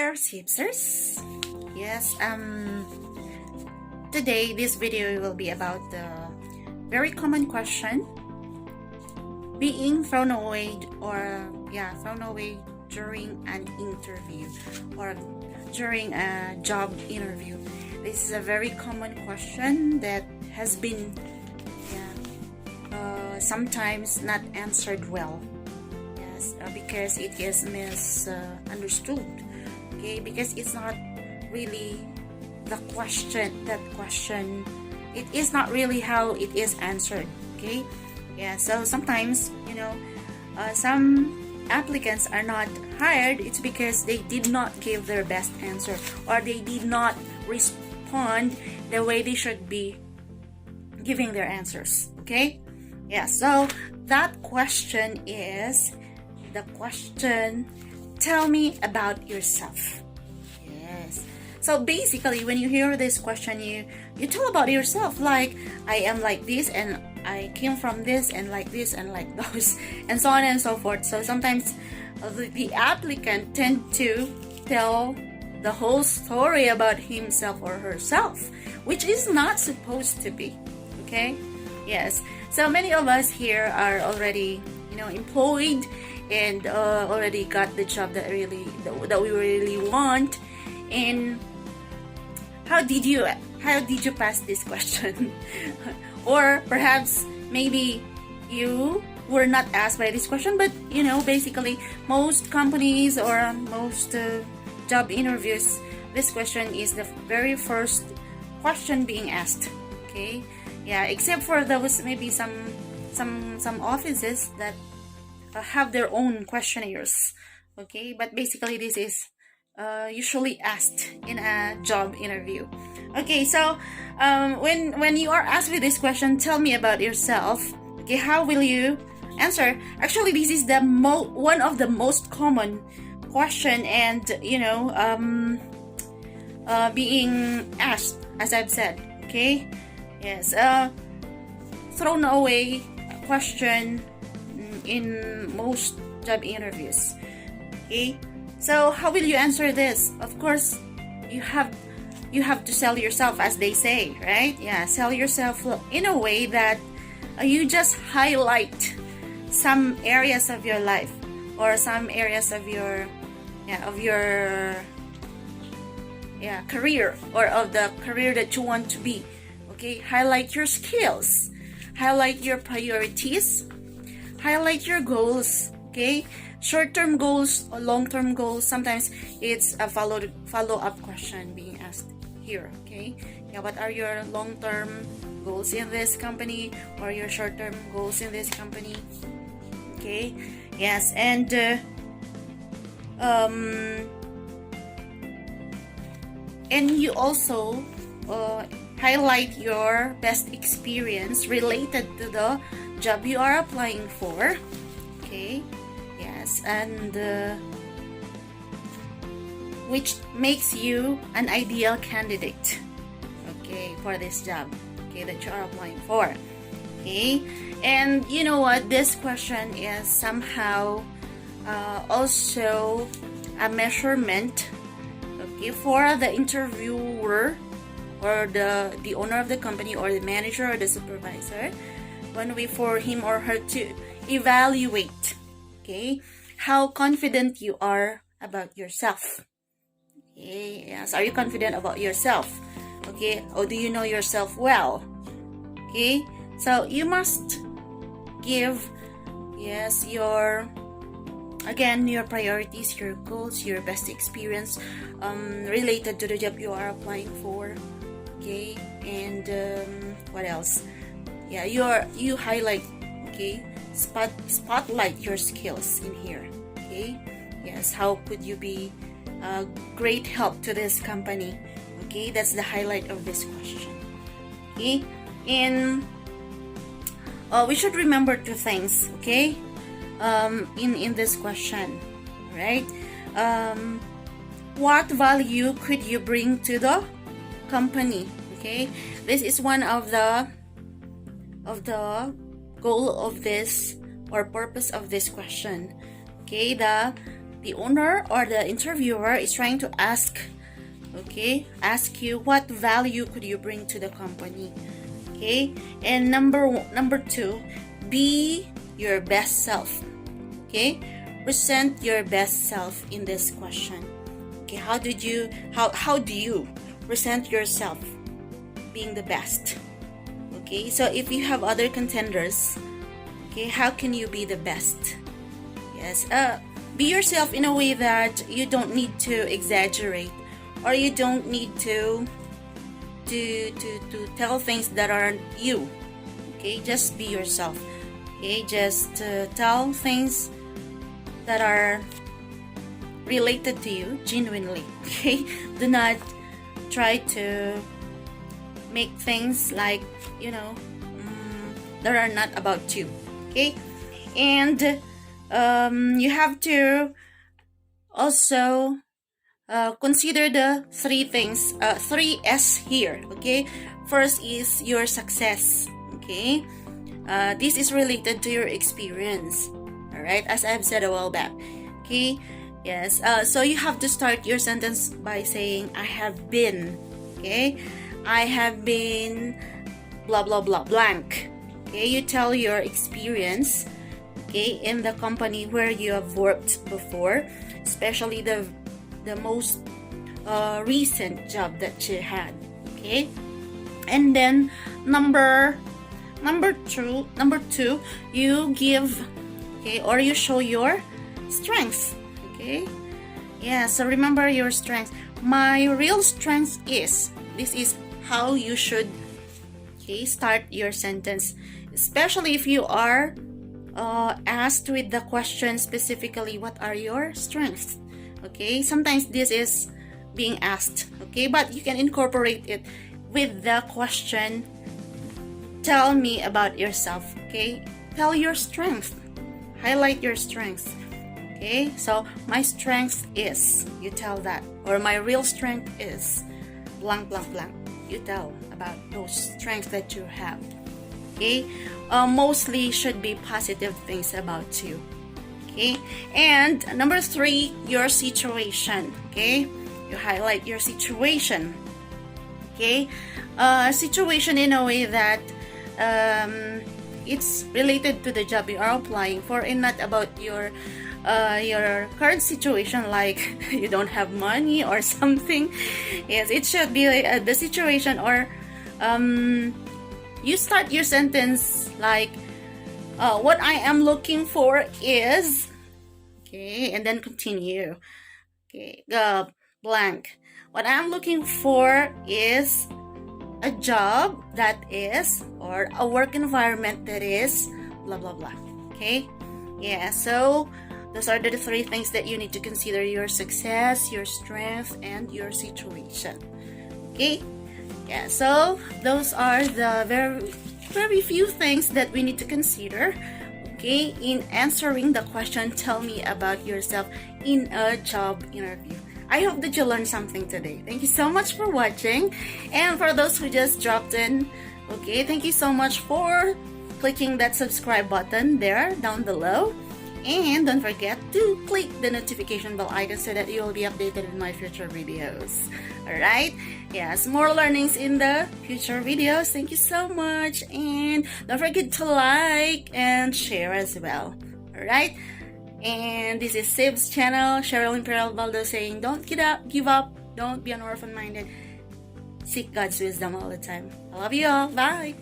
there, Sipsters. Yes, today this video will be about the very common question being thrown away during an interview or during a job interview. This is a very common question that has been sometimes not answered well. Yes, because it is misunderstood. Okay, because it's not really the question. That question, it is not really how it is answered. Okay, yeah. So sometimes some applicants are not hired. It's because they did not give their best answer, or they did not respond the way they should be giving their answers. Okay, yeah. So that question is the question, tell me about yourself. Yes. So basically, when you hear this question, you tell about yourself, like, I am like this, and I came from this, and like this, and like those, and so on and so forth. So sometimes the applicant tend to tell the whole story about himself or herself, which is not supposed to be. Okay? Yes. So many of us here are already, employed and already got the job that we really want. And how did you pass this question? Or perhaps maybe you were not asked by this question, but basically most companies or most job interviews, this question is the very first question being asked. Okay, yeah, except for those maybe some offices that have their own questionnaires. Okay, but basically this is usually asked in a job interview. Okay, so when you are asked with this question, tell me about yourself. Okay, how will you answer? Actually, this is the one of the most common question, and being asked, as I've said. Okay, yes, thrown away question in most job interviews. Okay, so how will you answer this? Of course, you have to sell yourself, as they say, right? Yeah, sell yourself in a way that you just highlight some areas of your life, or some areas of your career, or of the career that you want to be. Okay, highlight your skills, highlight your priorities, highlight your goals. Okay, short-term goals or long-term goals. Sometimes it's a follow-up question being asked here. Okay, yeah, what are your long-term goals in this company, or your short-term goals in this company? Okay, yes, and you also highlight your best experience related to the job you are applying for. Okay, yes, and which makes you an ideal candidate, okay, for this job, okay, that you are applying for. Okay, and you know what, this question is somehow also a measurement, okay, for the interviewer, or the owner of the company, or the manager, or the supervisor, for him or her to evaluate, okay, how confident you are about yourself. Okay, yes, are you confident about yourself? Okay, or do you know yourself well? Okay, so you must give, yes, your priorities, your goals, your best experience related to the job you are applying for. Okay, and what else? Yeah, you highlight, okay, spotlight your skills in here. Okay, yes, how could you be a great help to this company? Okay, that's the highlight of this question. Okay, and we should remember two things. Okay, in this question, right? What value could you bring to the company? Okay, this is one of the goal of this, or purpose of this question. Okay, the the owner or the interviewer is trying to ask you what value could you bring to the company. Okay, and number two, be your best self. Okay, present your best self in this question. Okay, how do you present yourself being the best? Okay, so if you have other contenders, okay, how can you be the best? Yes, be yourself in a way that you don't need to exaggerate, or you don't need to tell things that aren't you. Okay, just be yourself. Okay, just tell things that are related to you genuinely. Okay, do not try to make things like, that are not about you. Okay, and you have to also consider the three things, 3S here. Okay, first is your success. Okay, this is related to your experience. All right, as I've said a while back. Okay, yes. So you have to start your sentence by saying, I have been. Okay, I have been blah blah blah blank. Okay, you tell your experience, okay, in the company where you have worked before, especially the most recent job that you had. Okay, and then number two, you give, okay, or you show your strengths. Okay, yeah, so remember your strengths. My real strength is, this is how you should, okay, start your sentence, especially if you are asked with the question specifically, what are your strengths? Okay, sometimes this is being asked, okay, but you can incorporate it with the question, tell me about yourself. Okay, tell your strength, highlight your strengths. Okay, so my strength is, you tell that, or my real strength is blank blank blank. You tell about those strengths that you have. Okay, mostly should be positive things about you. Okay, and number three, your situation. Okay, you highlight your situation. Okay, situation in a way that it's related to the job you are applying for, and not about your current situation, like you don't have money or something. Yes, it should be the situation, or you start your sentence like, what I am looking for is, okay, and then continue. Okay, blank. What I'm looking for is a job that is, or a work environment that is, blah blah blah. Okay, yeah, so those are the three things that you need to consider: your success, your strength, and your situation. Okay, yeah, so those are the very few things that we need to consider, okay, in answering the question, tell me about yourself in a job interview. I hope that you learned something today. Thank you so much for watching, and for those who just dropped in, okay, thank you so much for clicking that subscribe button there down below. And don't forget to click the notification bell icon so that you will be updated in my future videos. Alright? Yes, more learnings in the future videos. Thank you so much. And don't forget to like and share as well. Alright? And this is Sib's channel, Cheryl Imperial Baldo, saying, don't give up, don't be an orphan-minded. Seek God's wisdom all the time. I love you all. Bye!